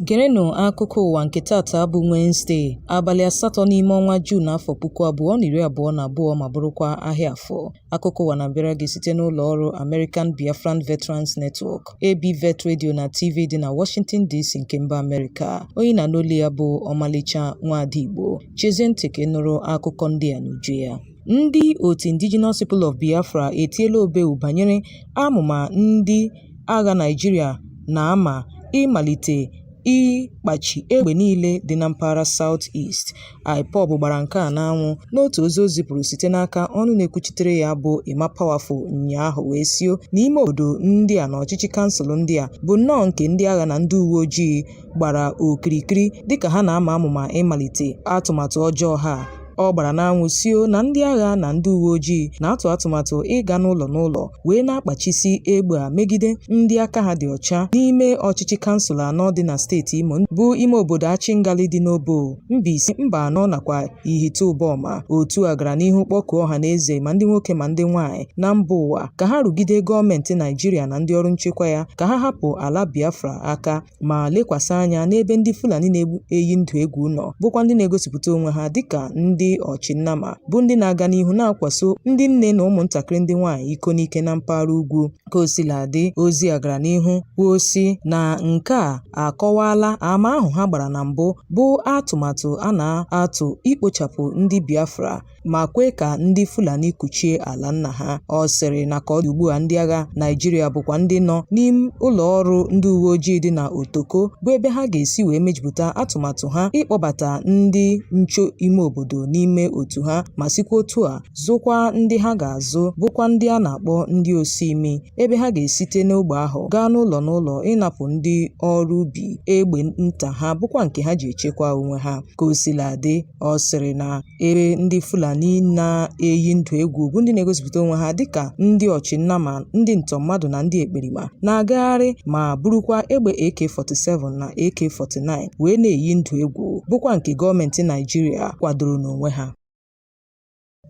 Gerenụ akụkọ ụwa nke tata bụ Wednesday, abalị 8 n'ime ọnwa Juun afọ 2022 ma bụrụkwa ahịa afọ. Akụkọ ụwa na-abịara gị site n'ụlọ ọrụ American Biafran Veterans Network, ABVet Radio na TV dị na Washington DC nke mba Amerịka. Onye na n'olu ya bụ Omalicha Nwada Igbo. Chezie ntị ka ị nụrụ akụkọ ndị a n'uju ya. Ndị otu Indigenous People of Biafra etiela obeu banyere amụma ndị agha Naịjirịa na-ama ịmalite ịkpachi egbe niile dị na mpaghara South East. IPOB gbara nke a n'anwụ n'otu ozi o zipụrụ site n'aka ọnụ na-ekwuchitere ya bụ Emma Powerful ụnyaahụ wee sio n'ime obodo ndị a na ọchịchị kansụl ndị a bụ nnọọ nke ndị agha na ndị uwe ojii gbara okirikiri dịka ha na-ama amụma ịmalite atụmatụ ọjọọ ha. Ọ gbara n'anwụ sio na ndị agha na ndị uwe ojii na-atụ atụmatụ ịga n'ụlọ n'ụlọ wee na-akpachisi egbe a megide ndị aka ha dị ọcha n'ime ọchịchị kansụl anọ dị na steeti Imo bụ ime obodo Achingali dị n'Obo, Mbaise, mba anọ nakwa Ihite-Uboma. Otu a gara n'ihu kpọkuo ọha na eze ma ndị nwoke ma ndị nwaanyị na mba ụwa ka ha rụgide gọọmenti Naịjirịa na ndị ọrụ nchekwa ya ka ha hapụ ala Biafra aka ma lekwasị anya n'ebe ndị Fulani na-eyi ndụ egwu nọ, bụkwa ndị na-egosipụta onwe ha dịka ndị ọchịnnama, bụ ndị na-aga n'ihu na-akwaso ndị nne na ụmụntakịrị ndị nwaanyị iko n'ike na mpaghara ugwu. Ka o sila dị, ozi a gara n'ihu kwuo si na nke a akọwala ama ahụ ha gbara na mbụ bụ atụmatụ a na-atụ ikpochapụ ndị Biafra ma kwe ka ndị Fulani kuchie ala nna ha. Ọ sịrị na ka ọ dị ugbu a ndị agha Naịjirịa bụkwa ndị nọ n'ime ụlọ ọrụ ndị uwe ojii dị na Otoko bụ ebe ha ga-esi wee mejupụta atụmatụ ha ịkpọbata ndị ncho ime obodo n'ime otu ha ma sikwa otu a zụkwa ndị ha ga-azụ bụkwa ndị a na-akpọ ndị osi-imi, ebe ha ga-esite n'ogbe ahụ gaa n'ụlọ n'ụlọ ịnapụ ndị ọrụ ubi egbe nta ha bụkwa nke ha ji echekwa onwe ha. Ka o sila dị, ọ sịrị na ebe ndị Fulani na-eyi ndụ egwu bụ ndị na-egosipụta onwe ha dịka ndị ọchịnnama, ndị ntọ mmadụ na ndị ekperima na-agagharị ma burukwa egbe AK-47 na AK-49 wee na-eyi ndụ egwu bụkwa nke gọọmenti Naịjirịa kwadoro n'onwe ha.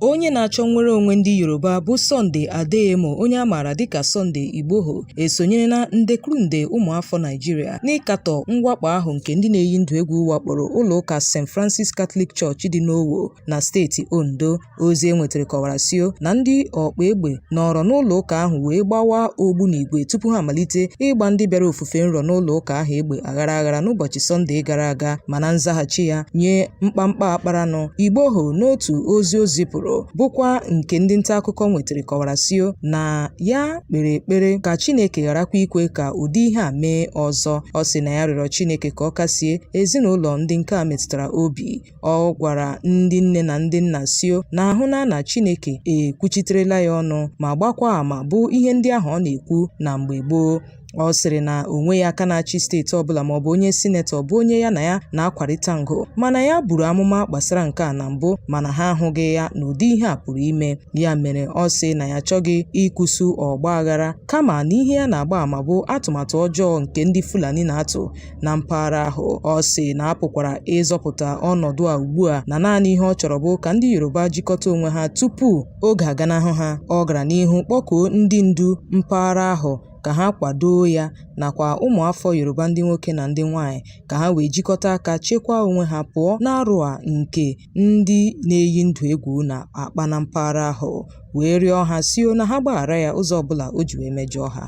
Onye na-achọ nnwere onwe ndị Yoruba bụ Sunday Adeyemo, onye a maara dịka Sunday Igboho, esonyere na ndekurunde ụmụafọ Naịjirịa n'ịkatọ mwakpo ahụ nke ndị na-eyi ndụ egwu wakporo ụlọ ụka St. Francis Catholic Church dị n'Owo na steeti Ondo. Ozi enwetara kọwara sio na ndị ọkpa egbe nọrọ n'ụlọ ụka ahụ wee gbawa ogbunigwe tupu ha amalite ịgba ndị bịara ofufe nrọ n'ụlọ ụka ahụ egbe aghara aghara n'ụbọchị Sọnde gara aga. Mana nzaghachi ya nye mkpamkpa akparanụ, Igboho n'otu ozi o zipụrụ bụkwa nke ndị nta akụkọ nwetara kọwara sio na ya kpere ekpere ka Chineke gharakwa ikwe ka ụdị ihe a mee ọzọ. Ọ sị na ya rịọrọ Chineke ka ọ kasie ezinụlọ ndị nke a metụtara obi. Ọ gwara ndị nne na ndị nna sio na ahụ na Chineke ekwuchiterela ya ọnụ ma gbakwa ama bụ ihe ndị ahụ ọ na-ekwu na mgbe gboo. Ọ sịrị na onwe ya aka na-achị steeti ọbụla maọbụ onye sinetọ bụ onye ya na ya na-akwarịta ngụ, mana ya buru amụma gbasara nke a na mbụ mana ha ahụghị ya na ụdị ihe a pụrụ ime. Ya mere ọ sị na ya achọghị ịkwụsụ ọgba aghara kama na ihe ya na-agba ama bụ atụmatụ ọjọọ nke ndị Fulani na-atụ na mpaghara ahụ. Ọ sị na apụkwara ịzọpụta ọnọdụ a ugbu a na naanị ihe ọ chọrọ bụ ka ndị Yoruba jikọta onwe ha tupu oge aganahụ ha. Ọ gara n'ihu kpọkuo ndị ndu mpaghara ahụ ka ha kwado ya nakwa ụmụafọ Yoruba ndị nwoke na ndị nwaanyị ka ha wee jikọta aka chekwaa onwe ha pụọ n'arụ a nke ndị na-eyi ndụ egwu na-akpa na mpaghara ahụ, wee rịọ ha sio na ha gbaghara ya ụzọ ọbụla o ji wee mejọọ ha.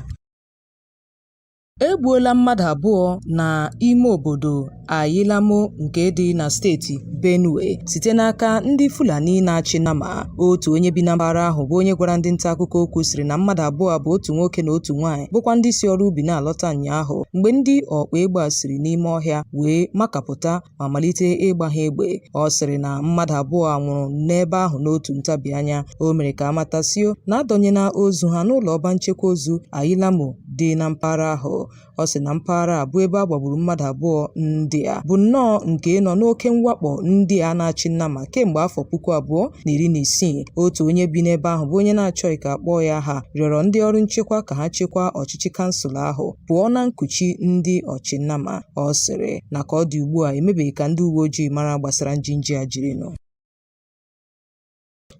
Egbuola mmadụ abụọ na ime obodo Ayilamo nke dị na steeti Benue site n'aka ndị Fulani na-achị Nama. Otu onye bi na mpaghara ahụ bụ onye gwara ndị nta akụkọ okwu sịrị na mmadụ abụọ bụ otu nwoke na otu nwaanyị bụkwa ndị si ọrụ ubi na-alọta ụnyaahụ mgbe ndị ọkpa egbe a siri n'ime ọhịa wee makapụta ma malite ịgba ha egbe. Ọ sịrị na mmadụ abụọ nwụrụ n'ebe ahụ n'otu ntabi anya. O mere ka amatasio na adọnyela ozu ha n'ụlọ ọba nchekwa ozu Ayilamo dị na mpaghara ahụ. Ọ sị na mpaghara a bụ ebe a gbagburu mmadụ abụọ ndị a bụ nnọọ nke nọ n'oke mwakpo ndị a na-achị Nama kemgbe afọ 2016. Otu onye bi n'ebe ahụ bụ onye na-achọghị ka akpọọ ya aha rịọrọ ndị ọrụ nchekwa ka ha chekwaa ọchịchị kansụl ahụ pụọ na nkuchi ndị ọchịnnama. Ọ sịrị na ka ọ dị ugbu a emebeghị ka ndị uwe ojii mara gbasara njinji a jirinụ.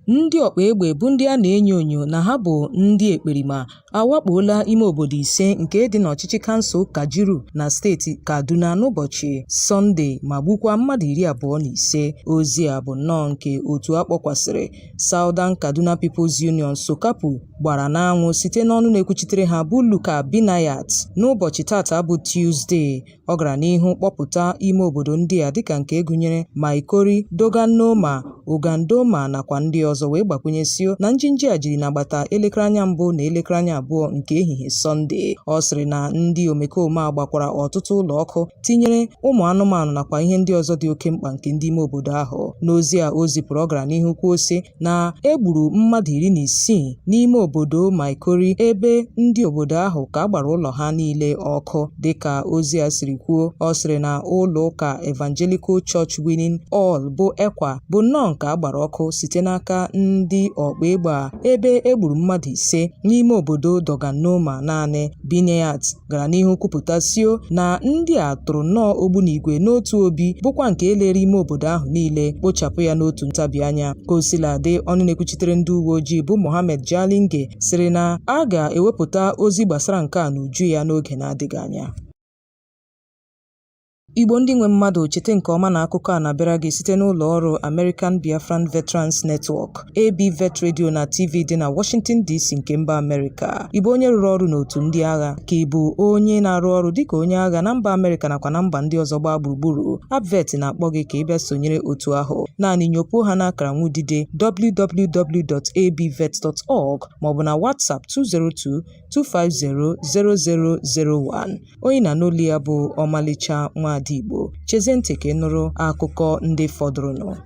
ndị ọkpa egbe bụ ndị a na-enyo enyo na ha bụ ndị ekperima awakpola ime obodo 5 nke dị n'ọchịchị kansụl Kajiru na steeti Kaduna n'ụbọchị Sọnde ma gbukwaa mmadụ 25. Ozi a bụ nnọọ nke otu akpọkwasịrị Southern Kaduna People's Union Sokapu gbara n'anwụ site n'ọnụ na-ekwuchitere ha bụ Luka Binayat n'ụbọchị tata bụ Tuesday. Ọ gara n'ihu kpọpụta ime obodo ndị a dịka nke gụnyere Maikori, Doganoma, Ogandoma nakwa ndị ọzọ wee gbakwunyesio na njinji a jiri n'agbata elekere anya mbụ na elekere anya abụọ nke ehihie Sọnde. Ọ sịrị na ndị omekome agbakwara ọtụtụ ụlọ ọkụ tinyere ụmụ anụmanụ nakwa ihe ndị ọzọ dị oke mkpa nke ndị ime obodo ahụ. N'ozi a o zipụrụ ọ gara n'ihu kwuo sị na egburu mmadụ 16 n'ime obodo Maikori ebe ndị obodo ahụ ka agbara ụlọ ha niile ọkụ. Dịka ozi a siri kwuo, ọ sịrị na ụlọ ụka Evangelical Church Winning All bụ Ekwa bụ nnọọ nke agbara ọkụ site n'aka ndị ọkpa egbe a ebe egburu mmadụ 5 n'ime obodo Doganoma naanị. Binayat gara n'ihu kwupụtasio na ndị a tụrụ nnọọ ogbunigwe n'otu obi bụkwa nke elere ime obodo ahụ niile kpochapụ ya n'otu ntabi anya. Ka o sila dị, ọnụ na-ekwuchitere ndị uwe ojii bụ Mohammed Jalinge sịrị na a ga-ewepụta ozi gbasara nke a n'uju ya n'oge na-adịghị anya. Igbo ndị nwe mmadụ, chete nke ọma na akụkọ a na-abịara gị site n'ụlọ ọrụ American Biafran Veterans Network ABVet Radio na TV dị na Washington DC nke mba Amerịka. Igbo onye rụrụ ọrụ n'otu ndị agha ka ịbụ onye na-arụ ọrụ dịka onye agha na mba Amerịka nakwa na mba ndị ọzọ gbaa gburugburu, ABVet na-akpọ gị ka ị bịa sonyere otu ahụ. Naanị nyopuo ha n'akara nwudide www.abvet.org maọbụ na WhatsApp 202-250-0001. Onye na n'olu ya bụ Omalicha Nwada Igbo. Chezie ntị ka ị nụrụ akụkọ ndị fọdụrụnụ.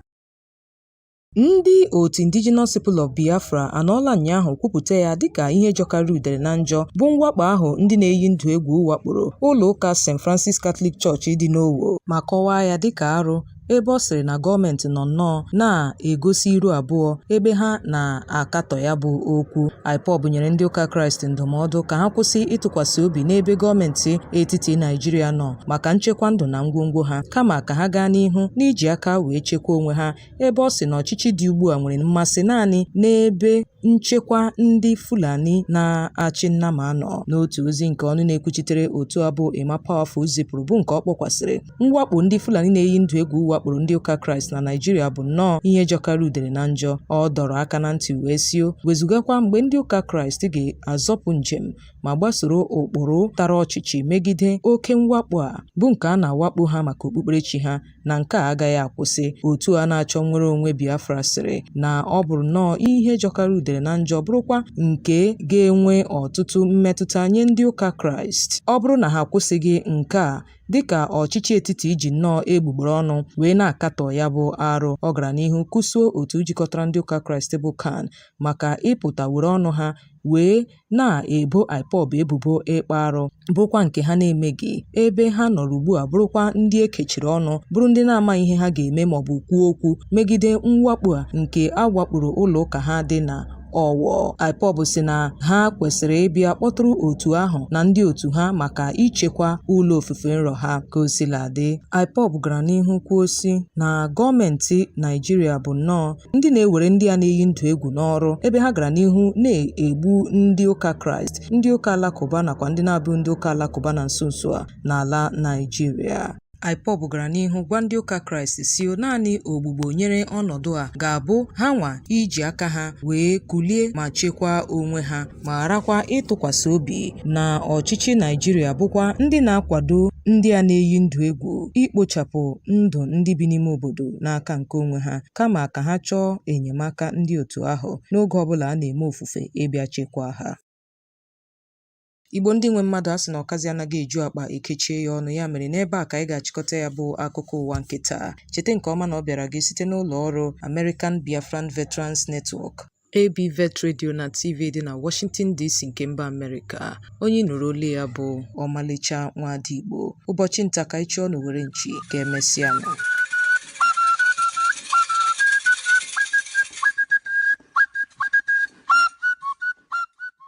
Ndị otu Indigenous People of Biafra anọọla ụnyaahụ kwupụta ya dịka ihe jọkarị udere na njọ bụ mwakpo ahụ ndị na-eyi ndụ egwu wakporo ụlọ ụka St. Francis Catholic Church dị n'Owo ma kọwaa ya dịka arụ, ebe ọ sịrị na gọọmenti nọ nnọọ na-egosi iru abụọ ebe ha na-akatọ ya bụ okwu. IPOB nyere ndị ụka Kraịst ndụmọdụ ka ha kwụsị ịtụkwasị obi n'ebe gọọmenti etiti Naịjirịa nọ maka nchekwa ndụ na ngwongwo ha, kama ka ha gaa n'ihu n'iji aka wee chekwaa onwe ha, ebe ọ sị na ọchịchị dị ugbu a nwere mmasị naanị n'ebe nchekwa ndị Fulani na-achị nnama nọ. N'otu ozi nke ọnụ na-ekwuchitere otu abụ Emma Powerful zipụrụ bụ nke ọ kpọkwasịrị mwakpo ndị Fulani na-eyi ndụ egwu wakporo ndị ụka Kraịst na Naịjirịa bụ nnọọ ihe jọkarị udere na njọ. Ọ dọrọ aka na ntị wee sio wezugakwa mgbe ndị ụka Kraịst ga-azọpụ njem ma gbasoro ụkpụrụ tara ọchịchị megide oke mwakpo a bụ nke a na-awakpo ha maka okpukperechi ha, na nke a agaghị akwụsị. Otu a na-achọ nnwere onwe Biafra sịrị na ọ bụrụ nnọọ ihe jọkarị udere na njọ bụrụkwa nke ga-enwe ọtụtụ mmetụta nye ndị ụka Kraịst ọ bụrụ na ha akwụsịghị nke a, dịka ọchịchị etiti iji nnọọ egbugbere ọnụ wee na-akatọ ya bụ arụ. Ọ gara n'ihu kwụsụo otu jikọtara ndị ụka Kraịst bụ CAN maka ịpụta were ọnụ ha wee na-ebo IPOB ebubo ịkpa arụ bụkwa nke ha na-emeghị, ebe ha nọrọ ugbu a bụrụkwa ndị ekechiri ọnụ, bụrụ ndị na-amaghị ihe ha ga-eme maọbụ kwuo okwu megide mwakpo a nke a wakporo ụlọ ụka ha dị na Ọwọ. IPOB si na ha kwesịrị ịbịa kpọtụrụ otu ahụ na ndị otu ha maka ichekwa ụlọ ofufe nrọ ha. Ka o sila dị, IPOB gara n'ihu kwuo si na gọọmenti Naịjirịa bụ nnọọ ndị na-ewere ndị a na-eyi ndụ egwu n'ọrụ, ebe ha gara n'ihu na-egbu ndị ụka Kraịst, ndị ụka Alakụba nakwa ndị na-abụ ndị ụka Alakụba na nso nso a n'ala Naịjirịa. IPOB gara n'ihu gwa ndị ụka Kraịst sio naanị ogbugbo nyere ọnọdụ a ga-abụ ha nwa iji aka ha wee kulie ma chekwaa onwe ha ma gharakwa ịtụkwasị obi na ọchịchị Naịjirịa bụkwa ndị na-akwado ndị a na-eyi ndụ egwu ikpochapụ ndụ ndị bi n'ime obodo n'aka nke onwe ha, kama ka ha chọọ enyemaka ndị otu ahụ n'oge ọbụla a na-eme ofufe ịbịa chekwaa ha. Igbo ndị nwe mmadụ, a sị na ọkazi anaghị eju akpa ekechie ya ọnụ, ya mere n'ebe a ka anyị ga-achịkọta ya bụ akụkọ ụwa nke taa. Cheta nke ọma na ọ bịara gị site n'ụlọ ọrụ American Biafran Veterans Network ABVet Radio na TV dị na Washington DC nke mba Amerịka. Onye nụrụ olu ya bụ Omalicha Nwada Igbo. Ụbọchị nta ka anyị chọọ n'Owere nchi ka emesịa nụ.